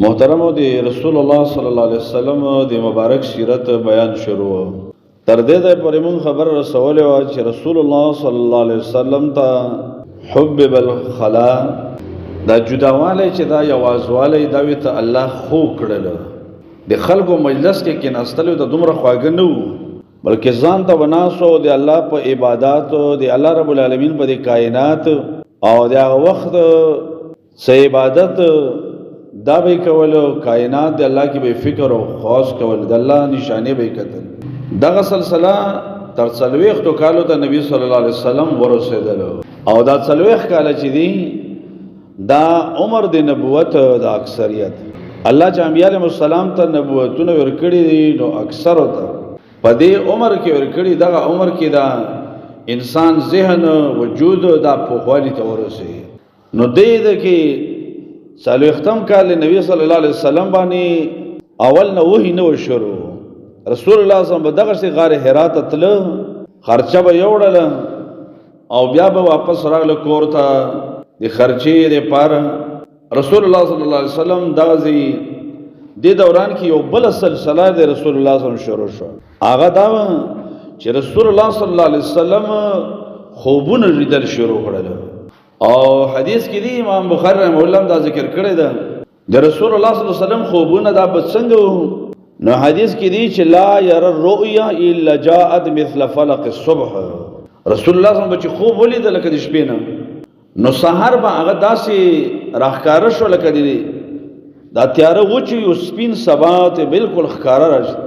محترم دی رسول الله صلی الله علیه وسلم دی مبارک سیرت بیان شروع تر دې د پرمون خبر رسول او چې رسول الله صلی الله علیه وسلم ته حبب الخلا دا جداواله چې دا یوازواله دا وی ته الله خو کړل د خلکو مجلس کې کېناستل د دومره خواږه نه وو بلکې ځان ته وناسو د الله په عبادت او د الله رب العالمین په کائنات او د هغه وخت سه عبادت دا به کول کائنات د الله کې به فکر او خاص کول د الله نشانه به کتل دغه سلسله تر څلويخ تو کالو ته نبی صلی الله علیه وسلم ورسېدل او دا څلويخ کال چې دی دا عمر د نبوت د اکثریت الله چې انبیاء علیهم السلام ته نبوتونه ورکړي نو اکثر وته په دې عمر کې ورکړي دغه عمر کې دا انسان ذهن وجود دا پوخوالی ته ورسې نو دې کې څلويختم کال نبی صلی الله علیه وسلم باندې اول نو وਹੀ نو شروع رسول الله صلی الله علیه وسلم دغه شي غار حرا ته تل خرچه به یوړل او بیا به واپس راغله کور ته د خرچې د پاره رسول الله صلی الله علیه وسلم دغه د دوران کې یو بل سلسله د رسول الله صلی الله علیه وسلم شروع شو هغه دا چې رسول الله صلی الله علیه وسلم خوبونه لیدل شروع کړل او حدیث کې دی امام بخاری رحمه الله دا ذکر کړی ده د رسول الله صلی الله علیه وسلم خوبونه دا بڅنګ نو حدیث کې دی چې لا ير الرؤيا الا جاءت مثل فلق الصبح رسول الله صلی الله علیه وسلم چې خوب ولید لکه د شپې نه نو سحر به هغه داسې راخکاره شو لکه دی دا تیاره و چې یو سپین سبا ته بالکل ښکارا راشي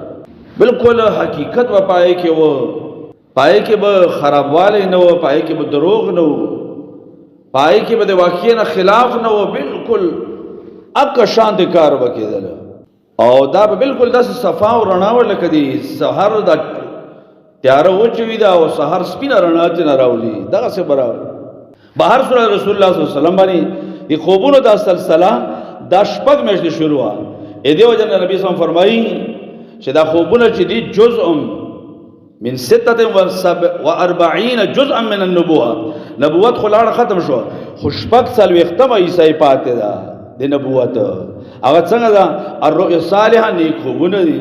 بالکل حقیقت و پای کې و پای کې به خرابواله نه و پای کې به دروغ نه و پای کې به د واقعي نه خلاف نه و بالکل اک شان د کار وکیدل او دا به بالکل داسې صفا او رڼا ولکه دی سحر د تیاره و چې وی دا او سحر سپین رڼا ته نه راولي دغه څه برابر بهر سره رسول الله صلی الله علیه وسلم باندې د خوبونو د سلسله دا شپږ میاشتې شروع ا دې وجه نبی صلی الله علیه وسلم فرمایي چې دا خوبونه چې دي جزء من 46 جزءا من النبوه نبوت خلاړه ختم شو خو شپږ څلوېښتمه عیسی پاتې ده د نبوت هغه څنګه ده الرؤیا الصالحه نیک خوبونه دي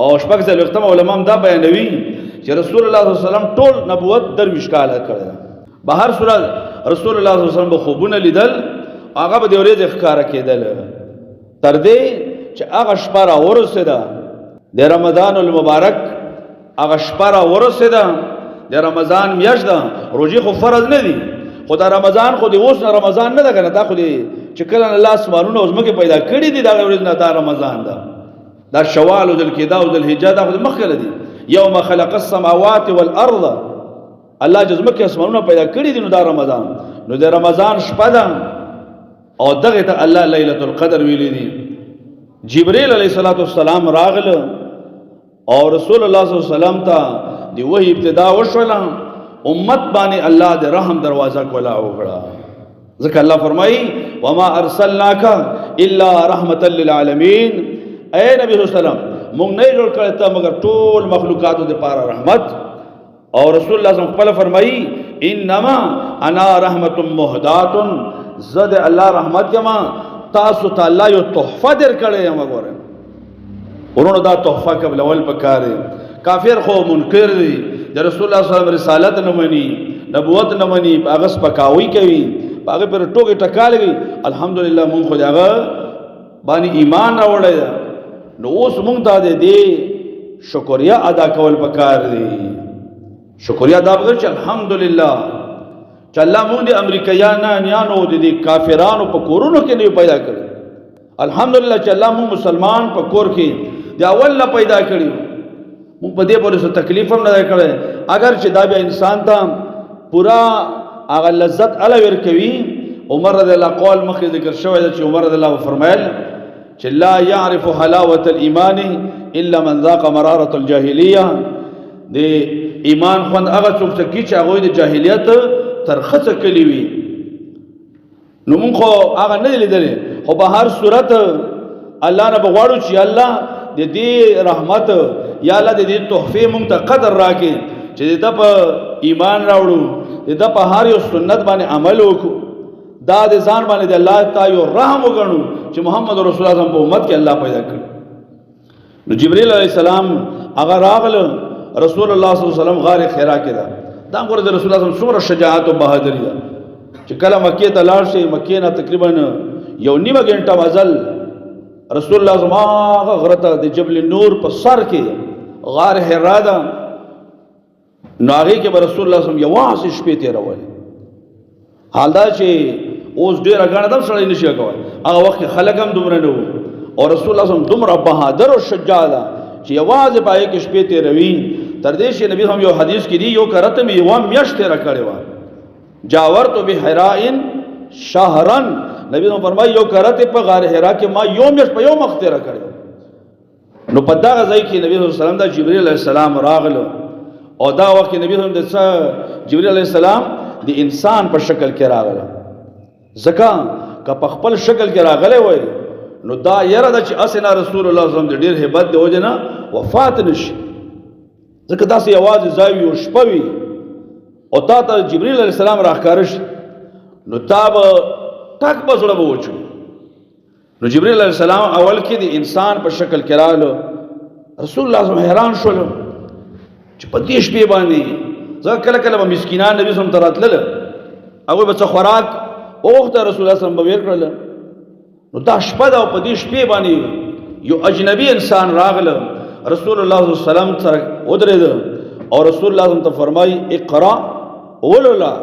او شپږ څلوېښتمه علما دا بیانوي چې رسول الله صلی الله علیه وسلم ټول نبوت درویش کاله کړی بهر صورت رسول الله صلی الله علیه وسلم خوبونه لیدل هغه به د ورځې ښکارا کېدل تر دې چې هغه شپه را ورسېده د رمضان المبارک هغه شپه را ورسېده د رمضان میاشت ده روزي خو فرض نه دي خو دا رمضان خو د اوس نه رمضان نه ده کنه دا خو چې کله الله اسمانونه او ځمکه پیدا کړي دي دا ورځ نه دا رمضان ده دا شوال او ذوالقعده او ذوالحجه دا خو مخکله دي یوم خلق السماوات والارض الله ځمکه اسمانونه پیدا کړي دي نو دا رمضان نو د رمضان شپه ده او دغه ته الله ليله القدر ویلي دي جبريل عليه السلام راغله او رسول الله صلی الله علیه وسلم ته دی وحی ابتدا وشوله امت باندې الله د رحم دروازه کولا وکړه ځکه الله فرمایي وما ارسلناک الا رحمتا للعالمین اے نبی صلی الله علیه وسلم مونږ نه جوړ کړی ته مگر ټول مخلوقاتو لپاره رحمت او رسول الله صلی الله علیه وسلم فرمایي انما انا رحمت مهدات زد الله رحمت کما تاسو ته الله یو تحفه درکړې یم وګوره ورونو دا تحفه قبل اول پکاره کافر خو منکر دي د رسول الله صلی الله علیه وسلم رسالت نه مني نبوت نه مني هغه سپکاوي کوي هغه پر ټوګه ټکالږي الحمدلله مونږ خو هغه باندې ایمان راوړی نو اوس مونږ ته دې شکریا ادا کول پکار دي شکریا ادا وکړو چې الحمدلله چې الله مونږ د امریکایانو د کافرانو په کورونو کې نه پیدا کړ الحمدلله چې الله مونږ مسلمان په کور کې د اول نه پیدا کړی مونږ په دې پورې څه تکلیف هم نه کړی اگر چې دا بیا انسان ته پورا هغه لذت الله ورکوي عمر رضی الله قول مخکې ذکر شوی دی چې عمر رضی الله فرمایل چې لا يعرف حلاوه الايمان الا من ذاق مراره الجاهليه د ایمان خوند هغه څوک چې هغه د جاهلیت ترخصه کلی وي نو مونږ خو هغه نه لیدل خو په هر صورت الله نه بغواړو چې الله د دې رحمت یا الله د دې تحفه مونږ ته قدر راکړي چې د په ایمان راوړو د په هر یو سنت باندې عمل وکړو دا د ځان باندې د الله تعالی یو رحم وګڼو چې محمد رسول الله په امت کې الله پیدا کړ. نو جبرئیل علیه السلام هغه راغله رسول الله صلی الله علیه وسلم غار حرا کې دا ګوره د رسول الله صلی الله علیه وسلم څومره شجاعت او بهادری ده چې کله مکې ته لاړ شي، مکې نه تقریبا یو نیمه غنټه مزل رسول الله صلی الله علیه وسلم غره ته د جبل نور په سر کې غار حرا ده، نو هغه کې رسول الله صلی الله علیه وسلم یوازې شپې تیرولې. حال دا چې اوس ډېر غاڼه دم سړی نشي کولای، هغه وخت خلک هم دومره نه وو او رسول الله صلی الله علیه وسلم دومره بهادر او شجاع ده چې یوازې پای کې شپې تیروي. تر دې چې نبی هم یو حدیث کې دی یو کرته می یو میاشت تیر کړي و جاورت بحراء شهرا، نبی هم فرمایي یو کرته په غار حرا کې ما یو میاشت په یو مخ تیر کړي. نو په دا ځای کې نبی صلی الله علیه وسلم دا جبرئیل علیه السلام راغله او دا وخت کې نبی هم د جبرئیل علیه السلام د انسان په شکل کې راغله. ځکه که په خپل شکل کې راغلی وای نو دا یره ده چې اسنه رسول الله صلی الله علیه وسلم د ډېر هیبت د وجه نه وفات نشي، ځکه داسې یوازې ځای وي او شپه وي او تا ته جبرئیل علیه السلام راښکاره شي نو تا به ټک به زړه به وچوي. نو جبرئیل علیه السلام اول کې د انسان په شکل کې راغله. رسول الله صلی الله علیه وسلم حیران شول چې په دې شپې باندې ځکه کله کله به مسکینان نبی صلی الله علیه وسلم ته راتلل، هغوی به څه خوراک اوغته رسول الله صلی الله علیه وسلم به ویل کړله. نو دا شپه ده او په دې شپې باندې یو اجنبي انسان راغله رسول الله صلی الله علیه وسلم سره ودرېده او رسول الله صلی الله علیه وسلم ته فرمایي اقرا ولولا.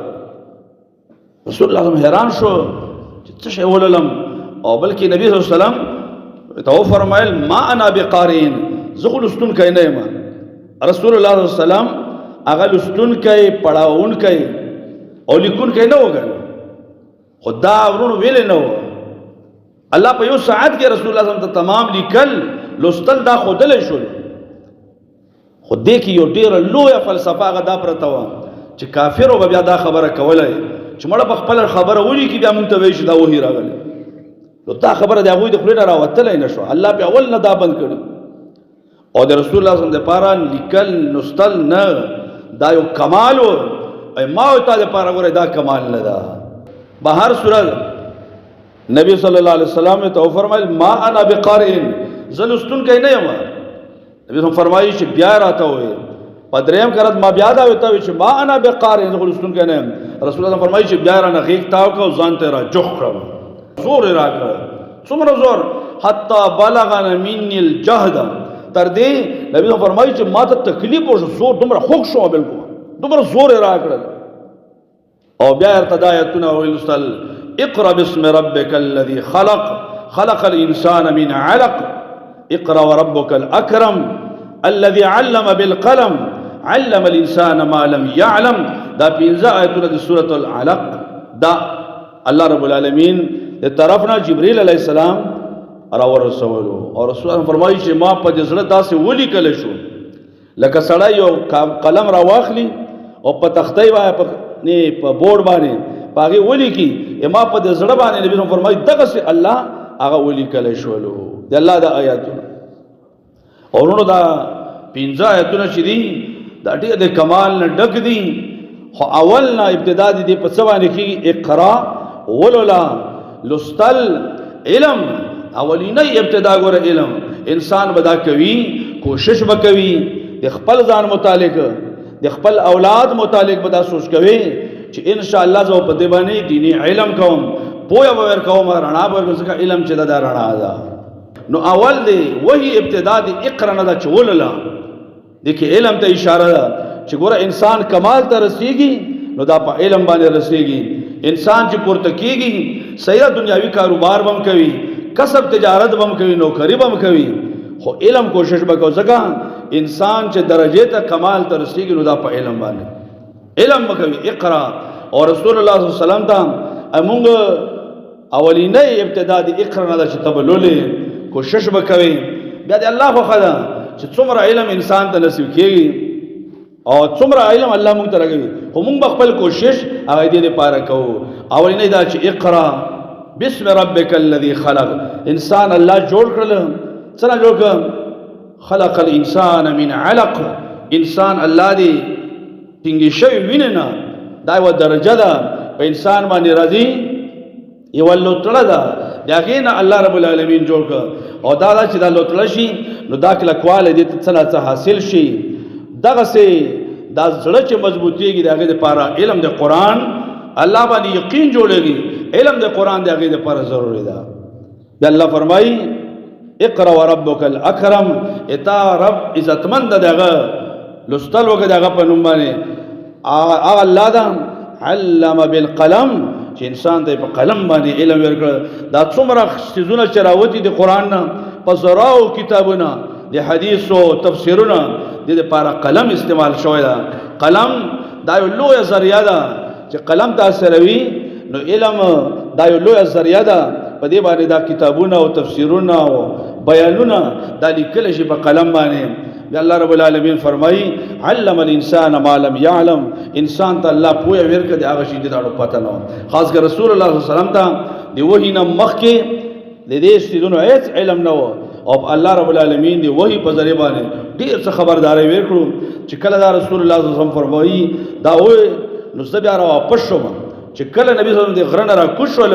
رسول الله صلی الله علیه وسلم حیران شو چې څه شی ولولم، او بلکې نبی صلی الله علیه وسلم ته وفرمایل ما انا بقارئ، زه خو لوستونکی نه یم. رسول الله صلی الله علیه وسلم هغه لوستونکی پړاوونکی او لیکونکی نه وګڼه، خو دا ورونو ویلې نه و. الله په یو ساعت کې رسول الله صلی الله علیه وسلم ته تمام لیکل لوستل دا ښودلی شول. خو دې کې یو ډېره لویه فلسفه هغه دا پرته وه چې کافرو به بیا دا خبره کولی چې مړه په خپله خبره ولیکي بیا مونږ ته وایي چې دا وحي راغلی. نو دا خبره د هغوی د خولې نه راوتلی نه شوه، الله بیا اول نه دا بند کړي. او د رسول الله صلی الله علیه وسلم دپاره لیکل لوستل نه دا یو کمال و. ما او تا دپاره ګوره دا کمال نه ده. به هر صورت نبی صلی الله علیه وسلم ته وفرمایل ما انا بقارئ، زه لوستونکی نه یم. نبی هم فرمایي چې بیا راته ووایي. په درېیم کرت ما بیا دا ورته ووایي چې ما انا بقارئ، زه خو لوستونکی نه یم. رسول الله فرمایي چې بیا رانه غېږ تاو کړه او ځان ته یې راجوخ کړه، زور یې راکړه. څومره زور؟ حتی بلغنا مني الجهد، تر دې نبی هم فرمایي چې ما ته تکلیف وشو، زور دومره خوږ شوم، بلکل دومره زور یې راکړل. او بیا ورته دا ایتونه ولوستل اقرأ باسم ربك الذي خلق خلق الإنسان من علق اقرأ وربك الأكرم الذي علم بالقلم علم الإنسان ما لم يعلم. دا پنځه آیتونه د سورة العلق دا الله رب العالمین د طرفنا جبرئیل علیه السلام راورسولو. او رسول الله فرمایي چې ما په دې زړه داسې ولیکلی شو لکه سړی یو قلم راواخلي او په تختۍ باندې په بورډ باندې په هغې ولیکي، ما په دې زړه باندې نبي فرمایي دغسې الله هغه ولیکلی شولو د الله د آیاتونه. او وروڼو دا پنځه آیتونه چې دي دا ډېر د کمال نه ډک دي. خو اول نه ابتدا د دې په څه باندې کېږي؟ اقرا ولولا، لوستل علم. اولینی ابتدا ګوره علم انسان به دا کوي، کوشش به کوي د خپل ځان متعلق د خپل اولاد متعلق به دا سوچ کوي چې ان شاء الله زه په دې باندې دیني علم کوم، پوهه به ورکوم، رڼا به ورکوم، ځکه علم چې دا رڼا ده. نو اول دی وحي ابتدا د اقرا نه ده چې ولولا، دې کې علم ته اشاره ده چې ګوره انسان کمال ته رسیږي نو دا په علم باندې رسیږي. انسان چې پورته کېږي صحیح دنیاوي کاروبار به هم کوي، کسب تجارت به هم کوي، نوکری به هم کوي، خو علم کوشش به کوي. ځکه انسان چې درجې ته کمال ته رسیږي نو دا په علم باندې علم به کوي. اقرا. او رسول الله صلی الله علیه وسلم ته موږ اولینی ابتدا د اقرا نه ده چې ته به لولې، کوشش به کوي. بیا د الله خوښه ده چې څومره علم انسان ته نصیب کېږي او څومره علم الله موږ ته راکوي، خو موږ به خپل کوشش هغه دې دپاره کوو. اولینی دا چې اقرا باسم ربک الذي خلق، انسان الله جوړ کړل. څنګه جوړ کړ؟ خلق الانسان من علق، انسان الله دې ټینګې شوی وینې نه، دا یوه درجه ده په انسان باندې راځي یو لوتړه ده د هغې نه الله رب العالمین جوړ کړه او دا چې دا لوتړه شي نو دا کلکوالی دې ته څه نه څه حاصل شي. دغسې دا زړه چې مضبوطېږي د هغې دپاره علم د قرآن الله باندې یقین جوړېږي. علم د قرآن د هغې دپاره ضروري ده. بیا الله فرمایي اقرأ وربک الاکرم، اتا رب عزتمند د هغه لوستل وکړه د هغه په نوم باندې. هغه الله ده علم بالقلم چې انسان ته په قلم باندې علم ورکړه. دا څومره څیزونه چې راوتي د قرآن نه په زراو کتابونه د حدیثو تفسیرونه د دې لپاره قلم استعمال شوی ده. قلم دا یو لویه ذریعه ده چې قلم تاثیر وي نو علم دا یو لویه ذریعه ده. په دې باندې دا کتابونه او تفسیرونه او بیانونه دا لیکل شي په قلم باندې. الله رب العالمین فرمایي علم الانسان ما لم يعلم، انسان ته الله پوهه ورکړه د هغه شي چې دا پته نه و. خاص کر رسول الله صلی الله علیه وسلم ته د وحی نه مخکې د دې شیانو هیڅ علم نه و او الله رب العالمین د وحی په ذریعہ باندې ډیر څه خبرداري ورکړو چې کله دا رسول الله صلی الله علیه وسلم فرمایي دا وې نو زه بیا را واپس شوم چې کله نبی صلی الله علیه وسلم د غره نه را کوز شول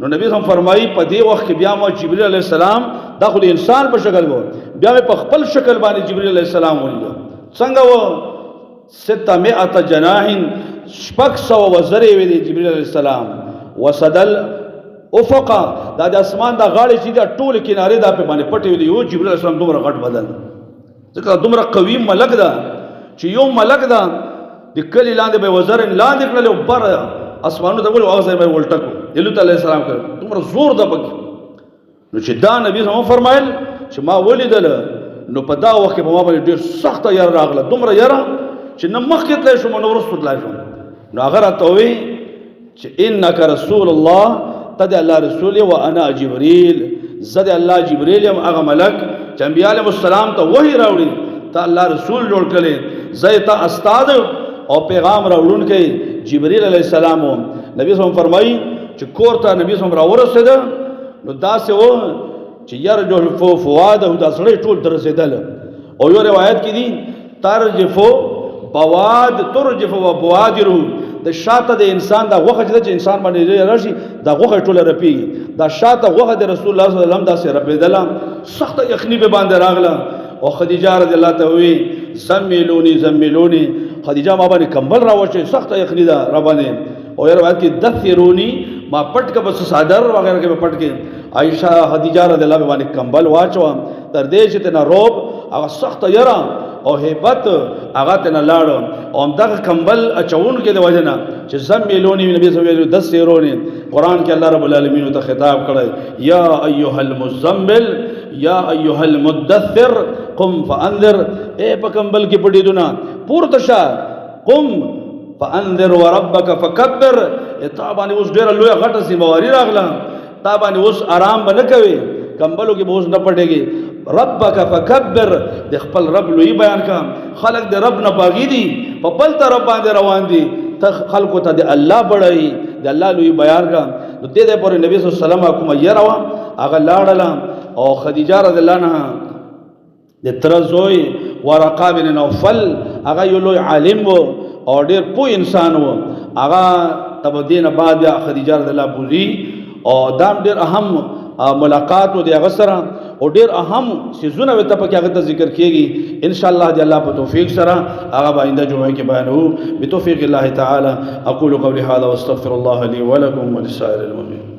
نو نبی صلی الله علیه وسلم فرمایي په دې وخت کې بیا ما جبرئیل علیه السلام دا خو د انسان په شکل و بیا په خپل شکل باندې جبرئیل علیه السلام ولید. څنګه و 600 جناح شپږ سوه وزرې وې د جبرئیل علیه السلام وسدل افق دا د اسمان دا غاړې چې دا ټول کنارې دا په باندې پټې وې. یو جبرئیل علیه السلام دومره غټ بدن ځکه دومره قوي ملک ده چې یو ملک ده د کلی لاندې به وزر لاندې کړل او بر اسمانو ته ول واغځي به ولټکو لوط علیه السلام کړ دومره زور ده پکې. نو چې دا نبی هم فرمایل چې ما ولیدل نو په دا وخت کې په ما باندې ډېر سخته یاره راغله دومره یاره چې نه مخکې تللی شم نه وروسته تللی شم. نو هغه راته ووایي چې انک رسول الله ته د الله رسول یې و انا جبریل زه د الله جبریل یم هغه ملک چې انبیا علیهم السلام ته وحی راوړي ته الله رسول جوړ کړی زه ته استاد او پیغام راوړونکی جبریل علیه السلام و. نبی صلی الله علیه وسلم فرمایي چې کور ته نبی صلی الله علیه وسلم راورسېده نو داسې و چې یرجف فؤاده دا سړی ټول درځېدل. او یو روایت کې دي ترجف بواد ترجف و بوادرو د شاته د انسان دا غوښه چې انسان باندې راشي دا غوښه ټوله رپېږي. دا شاته غوښه د رسول الله صلی الله علیه وسلم داسې رپېدله سخته یخني به باندې راغله. او خدیجه رضی الله ته وی زملونی زملونی خدیجه ما باندې کمبل راوچې سخته یخني ده را باندې. او یو روایت کې دثرونی ما پټ کا بس صادر وغیرہ کې پټ کې عائشہ خدیجه رضی الله باندې کمبل واچو تر دې چې ته روب هغه سخت یرا او hebat هغه ته نه لاړو او دغه کمبل اچون کې د وجنا چې زملونی نبی صلی الله علیه وسلم دثرونی قران کې الله رب العالمین ته خطاب کړی یا ایها المزمل یا ایها المدثر قم فانذر اے په کمبل کې پټې دونه پورته شه قم فانذر وربك فكبر. تا باندې اوس ډېره لویه غټه ذمہواري راغله تا باندې اوس آرام به نه کوي کمبلو کې به اوس نه پټېږي. ربک فکبر د خپل رب لوی بیان کا خلق د رب نه باغی دي په بل طرف باندې روان دي ته خلقو ته د الله بړی د الله لوی بیان کا. نو دې دې پورې نبی صلی الله علیه وسلم کوم یروا هغه لاړله او خدیجه رضی الله عنها د تر زوی ورقه بن نوفل هغه یو لوی عالم و او ډېر پوه انسان و. هغه تب دین بعد خدیجه رضی الله بوزي او دام ډېر اهم ملاقات و دی هغه سره او ډېر اهم سيزونه وته په هغه ته ذکر کیږي ان شاء الله دی الله په توفیق سره هغه باندې جمعه کې بیانو بتوفیق الله تعالی. اقول قولي هذا واستغفر الله لي ولكم ولسائر المؤمنين.